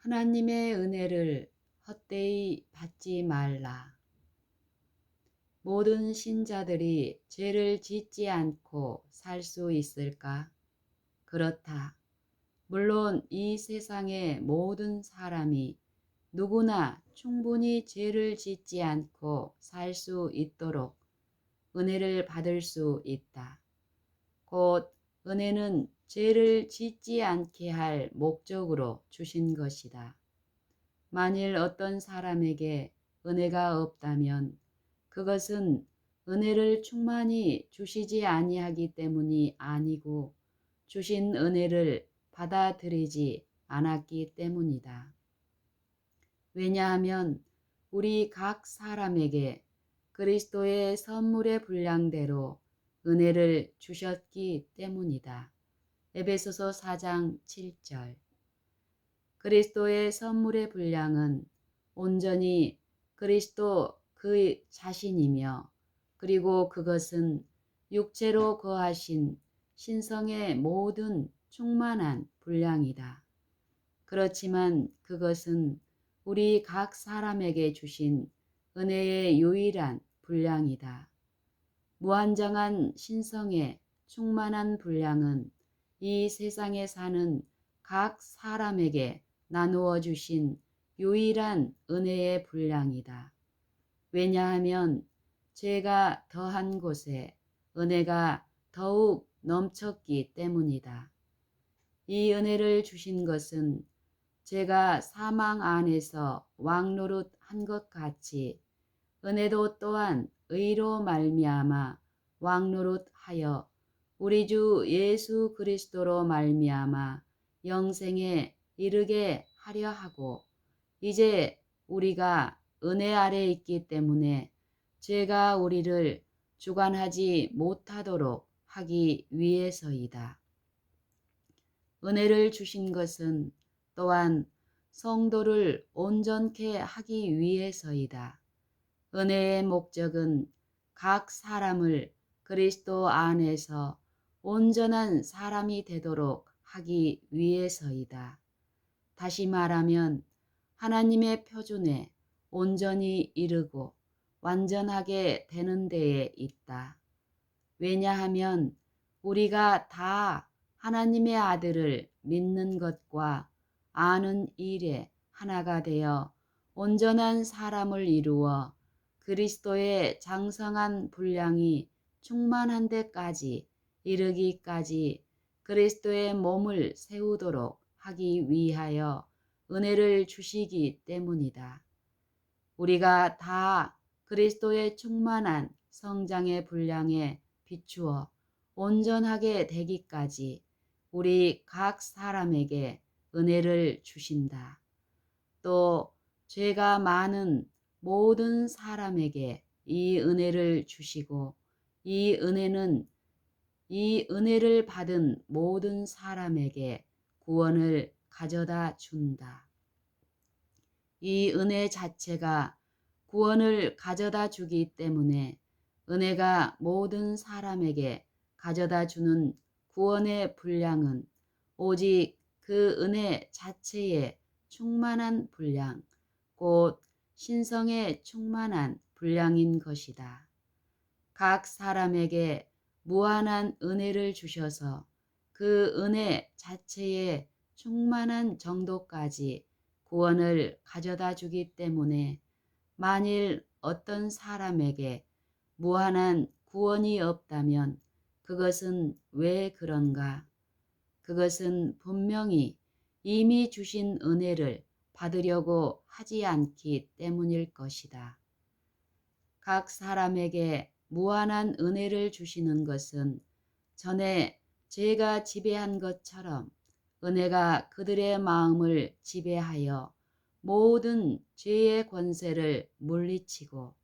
하나님의 은혜를 헛되이 받지 말라. 모든 신자들이 죄를 짓지 않고 살 수 있을까? 그렇다. 물론 이 세상의 모든 사람이 누구나 충분히 죄를 짓지 않고 살 수 있도록 은혜를 받을 수 있다. 곧 은혜는 죄를 짓지 않게 할 목적으로 주신 것이다. 만일 어떤 사람에게 은혜가 없다면 그것은 은혜를 충만히 주시지 아니하기 때문이 아니고 주신 은혜를 받아들이지 않았기 때문이다. 왜냐하면 우리 각 사람에게 그리스도의 선물의 분량대로 은혜를 주셨기 때문이다. 에베소서 4장 7절. 그리스도의 선물의 분량은 온전히 그리스도 그 자신이며 그리고 그것은 육체로 거하신 신성의 모든 충만한 분량이다. 그렇지만 그것은 우리 각 사람에게 주신 은혜의 유일한 분량이다. 무한정한 신성의 충만한 분량은 이 세상에 사는 각 사람에게 나누어 주신 유일한 은혜의 분량이다. 왜냐하면 죄가 더한 곳에 은혜가 더욱 넘쳤기 때문이다. 이 은혜를 주신 것은 죄가 사망 안에서 왕노릇한 것 같이 은혜도 또한 의로 말미암아 왕노릇하여 우리 주 예수 그리스도로 말미암아 영생에 이르게 하려 하고 이제 우리가 은혜 아래 있기 때문에 죄가 우리를 주관하지 못하도록 하기 위해서이다. 은혜를 주신 것은 또한 성도를 온전케 하기 위해서이다. 은혜의 목적은 각 사람을 그리스도 안에서 온전한 사람이 되도록 하기 위해서이다. 다시 말하면 하나님의 표준에 온전히 이르고 완전하게 되는 데에 있다. 왜냐하면 우리가 다 하나님의 아들을 믿는 것과 아는 일에 하나가 되어 온전한 사람을 이루어 그리스도의 장성한 분량이 충만한 데까지 이르기까지 그리스도의 몸을 세우도록 하기 위하여 은혜를 주시기 때문이다. 우리가 다 그리스도의 충만한 성장의 분량에 비추어 온전하게 되기까지 우리 각 사람에게 은혜를 주신다. 또 죄가 많은 모든 사람에게 이 은혜를 주시고 이 은혜는 이 은혜를 받은 모든 사람에게 구원을 가져다 준다. 이 은혜 자체가 구원을 가져다 주기 때문에 은혜가 모든 사람에게 가져다 주는 구원의 분량은 오직 그 은혜 자체의 충만한 분량, 곧 신성의 충만한 분량인 것이다. 각 사람에게 무한한 은혜를 주셔서 그 은혜 자체의 충만한 정도까지 구원을 가져다 주기 때문에 만일 어떤 사람에게 무한한 구원이 없다면 그것은 왜 그런가? 그것은 분명히 이미 주신 은혜를 받으려고 하지 않기 때문일 것이다. 각 사람에게 무한한 은혜를 주시는 것은 전에 죄가 지배한 것처럼 은혜가 그들의 마음을 지배하여 모든 죄의 권세를 물리치고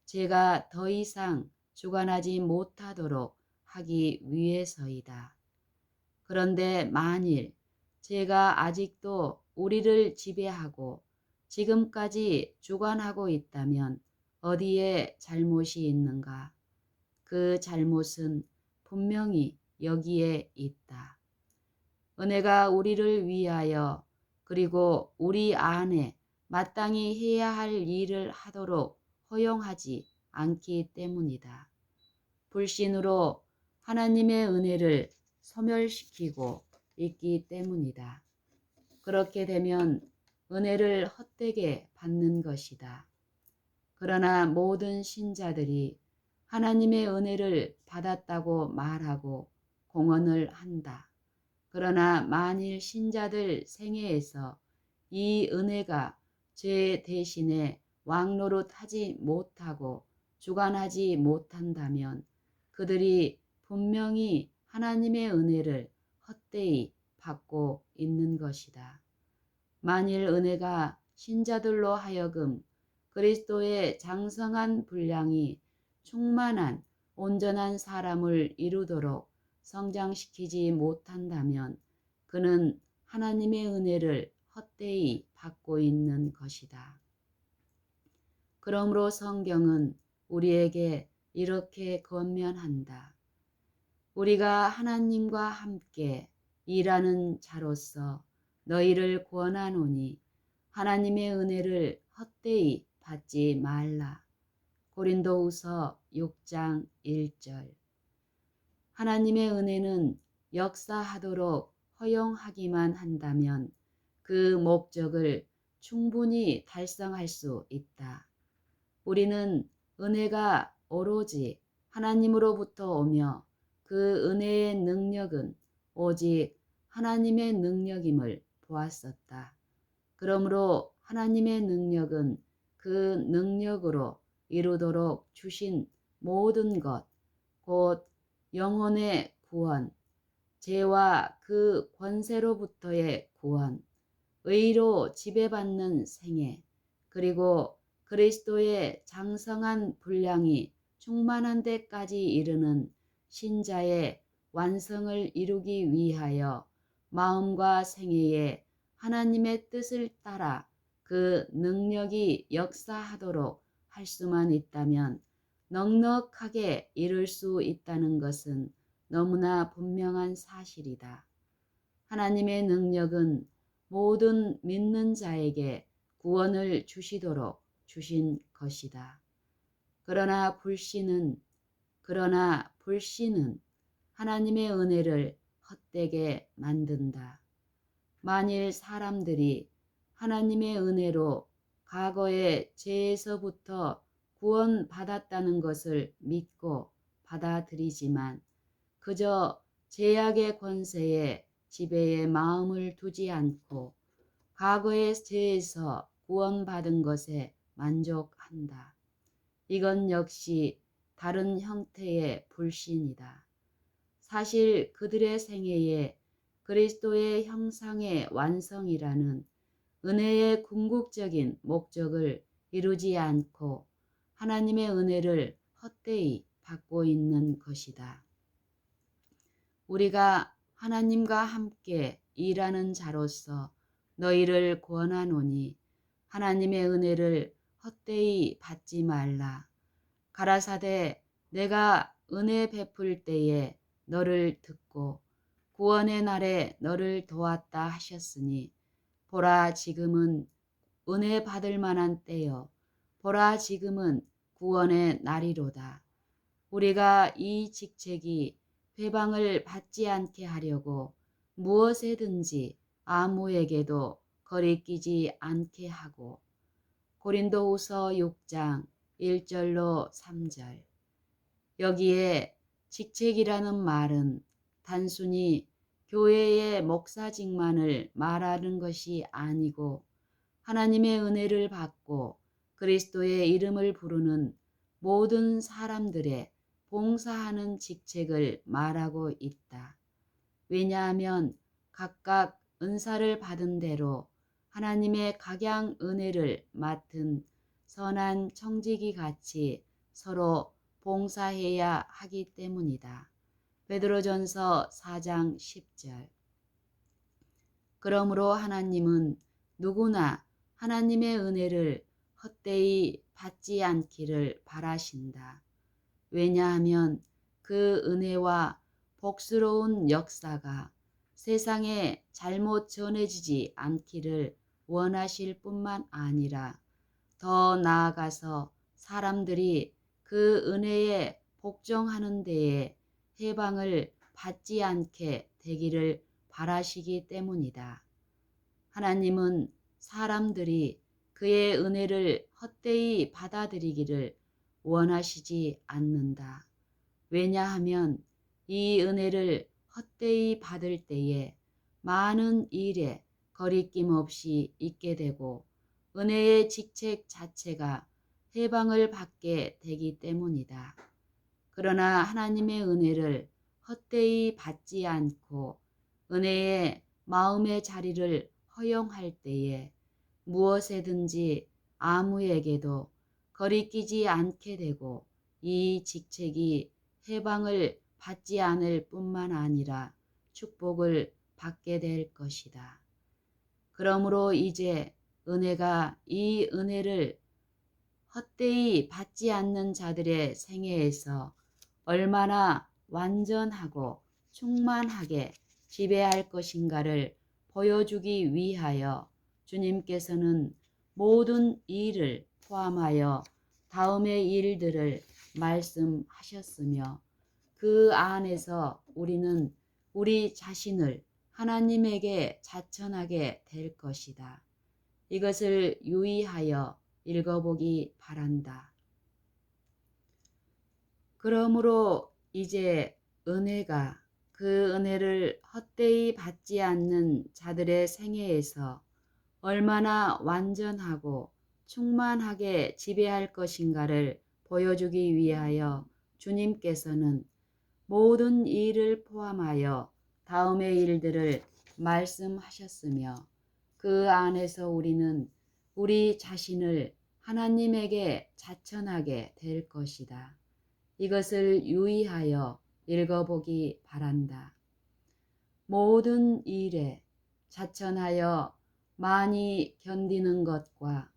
죄가 더 이상 주관하지 못하도록 하기 위해서이다. 그런데 만일 죄가 아직도 우리를 지배하고 지금까지 주관하고 있다면 어디에 잘못이 있는가? 그 잘못은 분명히 여기에 있다. 은혜가 우리를 위하여 그리고 우리 안에 마땅히 해야 할 일을 하도록 허용하지 않기 때문이다. 불신으로 하나님의 은혜를 소멸시키고 있기 때문이다. 그렇게 되면 은혜를 헛되게 받는 것이다. 그러나 모든 신자들이 하나님의 은혜를 받았다고 말하고 공언을 한다. 그러나 만일 신자들 생애에서 이 은혜가 죄 대신에 왕노릇하지 못하고 주관하지 못한다면 그들이 분명히 하나님의 은혜를 헛되이 받고 있는 것이다. 만일 은혜가 신자들로 하여금 그리스도의 장성한 분량이 충만한 온전한 사람을 이루도록 성장시키지 못한다면 그는 하나님의 은혜를 헛되이 받고 있는 것이다. 그러므로 성경은 우리에게 이렇게 권면한다. 우리가 하나님과 함께 일하는 자로서 너희를 권하노니 하나님의 은혜를 헛되이 받지 말라. 고린도후서 6장 1절. 하나님의 은혜는 역사하도록 허용하기만 한다면 그 목적을 충분히 달성할 수 있다. 우리는 은혜가 오로지 하나님으로부터 오며 그 은혜의 능력은 오직 하나님의 능력임을 보았었다. 그러므로 하나님의 능력은 그 능력으로 이루도록 주신 모든 것, 곧 영혼의 구원, 죄와 그 권세로부터의 구원, 의로 지배받는 생애, 그리고 그리스도의 장성한 분량이 충만한 데까지 이르는 신자의 완성을 이루기 위하여 마음과 생애에 하나님의 뜻을 따라 그 능력이 역사하도록 할 수만 있다면 넉넉하게 이룰 수 있다는 것은 너무나 분명한 사실이다. 하나님의 능력은 모든 믿는 자에게 구원을 주시도록 주신 것이다. 그러나 불신은 하나님의 은혜를 헛되게 만든다. 만일 사람들이 하나님의 은혜로 과거의 죄에서부터 구원받았다는 것을 믿고 받아들이지만 그저 죄악의 권세에 지배에 마음을 두지 않고 과거의 죄에서 구원받은 것에 만족한다. 이건 역시 다른 형태의 불신이다. 사실 그들의 생애에 그리스도의 형상의 완성이라는 은혜의 궁극적인 목적을 이루지 않고 하나님의 은혜를 헛되이 받고 있는 것이다. 우리가 하나님과 함께 일하는 자로서 너희를 권하노니 하나님의 은혜를 헛되이 받지 말라. 가라사대 내가 은혜 베풀 때에 너를 듣고 구원의 날에 너를 도왔다 하셨으니 보라 지금은 은혜 받을 만한 때요 보라 지금은 구원의 날이로다. 우리가 이 직책이 회방을 받지 않게 하려고 무엇에든지 아무에게도 거리끼지 않게 하고 고린도후서 6장 1절로 3절. 여기에 직책이라는 말은 단순히 교회의 목사직만을 말하는 것이 아니고 하나님의 은혜를 받고 그리스도의 이름을 부르는 모든 사람들의 봉사하는 직책을 말하고 있다. 왜냐하면 각각 은사를 받은 대로 하나님의 각양 은혜를 맡은 선한 청지기 같이 서로 봉사해야 하기 때문이다. 베드로전서 4장 10절. 그러므로 하나님은 누구나 하나님의 은혜를 헛되이 받지 않기를 바라신다. 왜냐하면 그 은혜와 복스러운 역사가 세상에 잘못 전해지지 않기를 원하실 뿐만 아니라 더 나아가서 사람들이 그 은혜에 복종하는 데에 해방을 받지 않게 되기를 바라시기 때문이다. 하나님은 사람들이 그의 은혜를 헛되이 받아들이기를 원하시지 않는다. 왜냐하면 이 은혜를 헛되이 받을 때에 많은 일에 거리낌 없이 있게 되고 은혜의 직책 자체가 해방을 받게 되기 때문이다. 그러나 하나님의 은혜를 헛되이 받지 않고 은혜의 마음의 자리를 허용할 때에 무엇에든지 아무에게도 거리끼지 않게 되고 이 직책이 해방을 받지 않을 뿐만 아니라 축복을 받게 될 것이다. 그러므로 이제 은혜가 이 은혜를 헛되이 받지 않는 자들의 생애에서 얼마나 완전하고 충만하게 지배할 것인가를 보여주기 위하여 주님께서는 모든 일을 포함하여 다음의 일들을 말씀하셨으며 그 안에서 우리는 우리 자신을 하나님에게 자천하게 될 것이다. 이것을 유의하여 읽어보기 바란다. 그러므로 이제 은혜가 그 은혜를 헛되이 받지 않는 자들의 생애에서 얼마나 완전하고 충만하게 지배할 것인가를 보여주기 위하여 주님께서는 모든 일을 포함하여 다음의 일들을 말씀하셨으며 그 안에서 우리는 우리 자신을 하나님에게 자천하게 될 것이다. 이것을 유의하여 읽어보기 바란다. 모든 일에 자천하여 많이 견디는 것과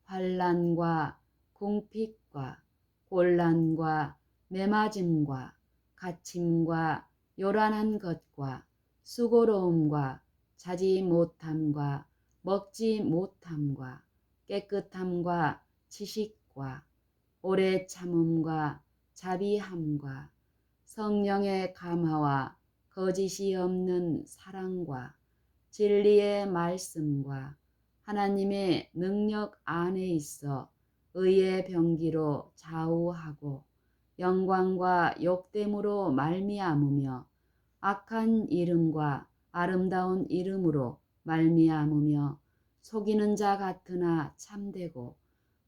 환난과 궁핍과 곤란과 매맞음과 갇힘과 요란한 것과 수고로움과 자지 못함과 먹지 못함과 깨끗함과 지식과 오래 참음과 자비함과 성령의 감화와 거짓이 없는 사랑과 진리의 말씀과 하나님의 능력 안에 있어 의의 병기로 좌우하고 영광과 욕됨으로 말미암으며 악한 이름과 아름다운 이름으로 말미암으며 속이는 자 같으나 참되고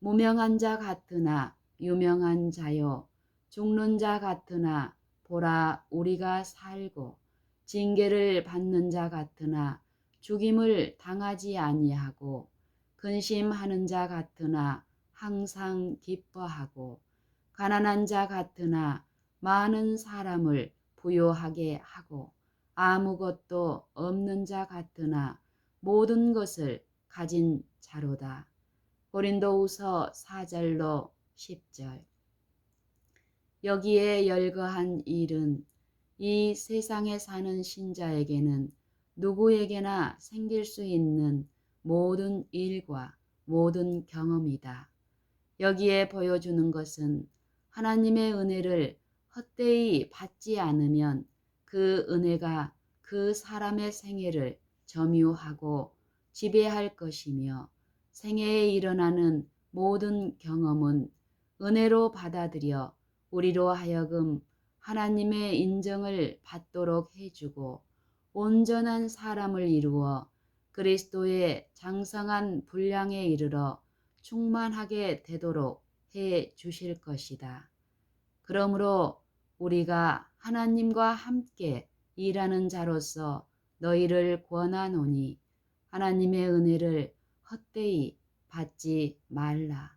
무명한 자 같으나 유명한 자요 죽는 자 같으나 보라 우리가 살고 징계를 받는 자 같으나 죽임을 당하지 아니하고 근심하는 자 같으나 항상 기뻐하고 가난한 자 같으나 많은 사람을 부요하게 하고 아무것도 없는 자 같으나 모든 것을 가진 자로다. 고린도후서 4절로 10절. 여기에 열거한 일은 이 세상에 사는 신자에게는 누구에게나 생길 수 있는 모든 일과 모든 경험이다. 여기에 보여주는 것은 하나님의 은혜를 헛되이 받지 않으면 그 은혜가 그 사람의 생애를 점유하고 지배할 것이며 생애에 일어나는 모든 경험은 은혜로 받아들여 우리로 하여금 하나님의 인정을 받도록 해주고 온전한 사람을 이루어 그리스도의 장성한 분량에 이르러 충만하게 되도록 해 주실 것이다. 그러므로 우리가 하나님과 함께 일하는 자로서 너희를 권하노니 하나님의 은혜를 헛되이 받지 말라.